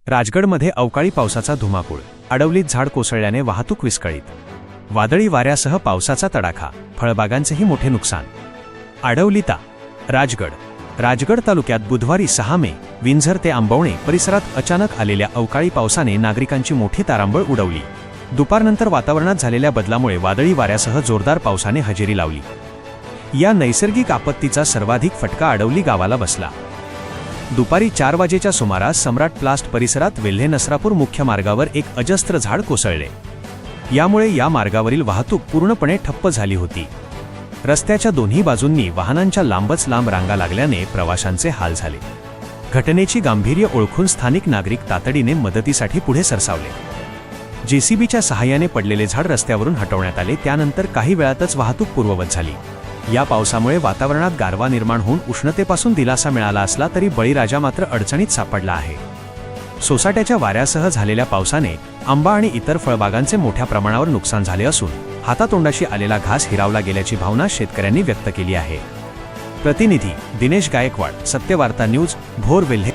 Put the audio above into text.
राजगडमध्ये अवकाळी पावसाचा धुमाकूळ, अडवलीत झाड कोसळल्याने वाहतूक विस्कळीत. वादळी वाऱ्यासह पावसाचा तडाखा, फळबागांचेही मोठे नुकसान. आडवलीता राजगड तालुक्यात बुधवारी 6 मे विंझर ते आंबवणे परिसरात अचानक आलेल्या अवकाळी पावसाने नागरिकांची मोठी तारांबळ उडवली. दुपारनंतर वातावरणात झालेल्या बदलामुळे वादळी वाऱ्यासह जोरदार पावसाने हजेरी लावली. या नैसर्गिक आपत्तीचा सर्वाधिक फटका आडवली गावाला बसला. दुपारी 4 वाजेच्या सुमारास सम्राट प्लास्ट परिसरात वेल्हे नसरापूर मुख्य मार्गावर एक अजस्त्र झाड कोसळले. यामुळे या मार्गावरील वाहतूक पूर्णपणे ठप्प झाली होती. रस्त्याच्या दोन्ही बाजूंनी वाहनांच्या लांबच लांब रांगा लागल्याने प्रवाशांचे हाल झाले. घटनेची गांभीर्य ओळखून स्थानिक नागरिक तातडीने मदतीसाठी पुढे सरसावले. जेसीबीच्या सहाय्याने पडलेले झाड रस्त्यावरून हटवण्यात आले. त्यानंतर काही वेळातच वाहतूक पूर्ववत झाली. या पावसामुळे वातावरणात गारवा निर्माण होऊन उष्णतेपासून दिलासा मिळाला असला तरी बळीराजा मात्र अडचणीत सापडला आहे. सोसाट्याच्या वाऱ्यासह झालेल्या पावसाने आंबा आणि इतर फळबागांचे मोठ्या प्रमाणावर नुकसान झाले असून हातातोंडाशी आलेला घास हिरावला गेल्याची भावना शेतकऱ्यांनी व्यक्त केली आहे. प्रतिनिधी दिनेश गायकवाड, सत्यवार्ता न्यूज, भोर, वेल्हे.